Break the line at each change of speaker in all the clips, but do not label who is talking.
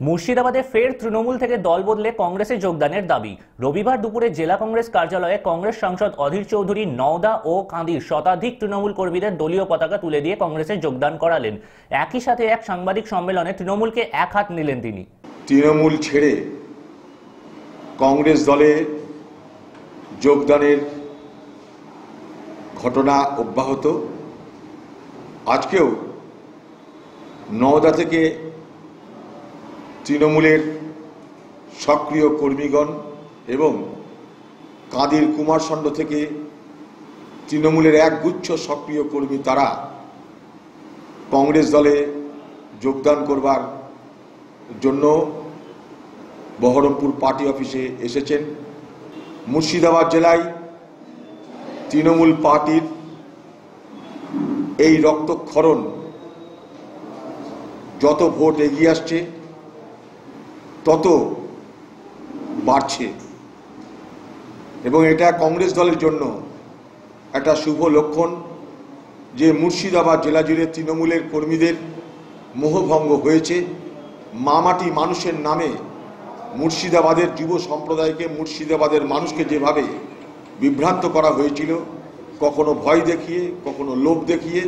মুর্শিদাবাদে ফের তৃণমূল থেকে দল বদলে কংগ্রেসে যোগদানের দাবি। রবিবার দুপুরে জেলা কংগ্রেস কার্যালয়ে কংগ্রেস সাংসদ অধীর চৌধুরী নওদা ও কাঁদির শতাধিক তৃণমূল কর্মীদের দলীয় পতাকা তুলে দিয়ে কংগ্রেসে যোগদান করালেন। একই সাথে এক সাংবাদিক সম্মেলনে তৃণমূলকে এক হাত নিলেন তিনি।
তৃণমূল ছেড়ে কংগ্রেস দলে যোগদানের ঘটনা অব্যাহত। আজকেও নওদা থেকে তৃণমূলের সক্রিয় কর্মীগণ এবং কাঁদির কুমারষণ্ড থেকে তৃণমূলের একগুচ্ছ সক্রিয় কর্মী তারা কংগ্রেস দলে যোগদান করবার জন্য বহরমপুর পার্টি অফিসে এসেছেন। মুর্শিদাবাদ জেলায় তৃণমূল পার্টির এই রক্তক্ষরণ যত ভোট এগিয়ে আসছে তত বাড়ছে এবং এটা কংগ্রেস দলের জন্য একটা শুভ লক্ষণ যে মুর্শিদাবাদ জেলা জুড়ে তৃণমূলের কর্মীদের মোহভঙ্গ হয়েছে। মামাটি মানুষের নামে মুর্শিদাবাদের যুব সম্প্রদায়কে, মুর্শিদাবাদের মানুষকে যেভাবে বিভ্রান্ত করা হয়েছিল, কখনো ভয় দেখিয়ে, কখনো লোভ দেখিয়ে,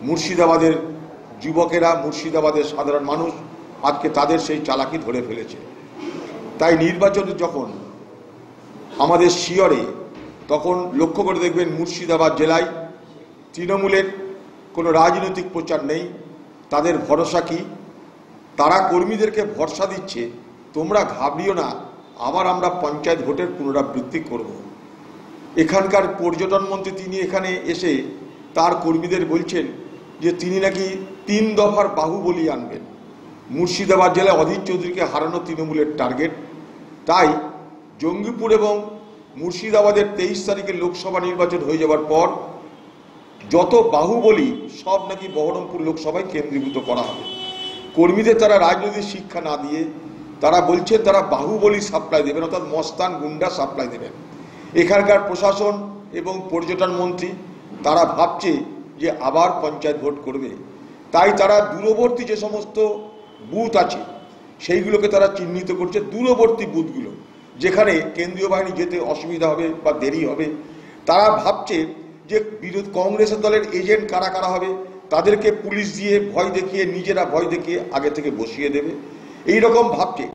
মুর্শিদাবাদের যুবকেরা, মুর্শিদাবাদের সাধারণ মানুষ আজকে তাদের সেই চালাকি ধরে ফেলেছে। তাই নির্বাচনে যখন আমাদের শিয়রে, তখন লক্ষ্য করে দেখবেন মুর্শিদাবাদ জেলায় তৃণমূলের কোনো রাজনৈতিক প্রচার নেই। তাদের ভরসা কি? তারা কর্মীদেরকে ভরসা দিচ্ছে, তোমরা ঘাবড়িও না, আবার আমরা পঞ্চায়েত ভোটের পুনরাবৃত্তি করব। এখানকার পর্যটন মন্ত্রী তিনি এখানে এসে তার কর্মীদের বলছেন যে তিনি নাকি 3 দফার বাহুবলী আনবেন। মুর্শিদাবাদ জেলায় অধীর চৌধুরীকে হারানো তৃণমূলের টার্গেট। তাই জঙ্গিপুর এবং মুর্শিদাবাদের 23 তারিখে লোকসভা নির্বাচন হয়ে যাওয়ার পর যত বাহুবলী সব নাকি বহরমপুর লোকসভায় কেন্দ্রীভূত করা হবে। কর্মীদের তারা রাজনৈতিক শিক্ষা না দিয়ে তারা বলছেন তারা বাহুবলী সাপ্লাই দেবেন, অর্থাৎ মস্তান গুন্ডা সাপ্লাই দেবেন। এখানকার প্রশাসন এবং পর্যটন মন্ত্রী তারা ভাবছে যে আবার পঞ্চায়েত ভোট করবে। তাই তারা দূরবর্তী যে সমস্ত বুথ আছে সেইগুলোকে তারা চিহ্নিত করছে, দূরবর্তী বুথগুলো যেখানে কেন্দ্রীয় বাহিনী যেতে অসুবিধা হবে বা দেরি হবে। তারা ভাবছে যে কংগ্রেস দলের এজেন্ট কারা কারা হবে তাদেরকে পুলিশ দিয়ে ভয় দেখিয়ে, নিজেরা ভয় দেখিয়ে আগে থেকে বসিয়ে দেবে, এই রকম ভাবছে।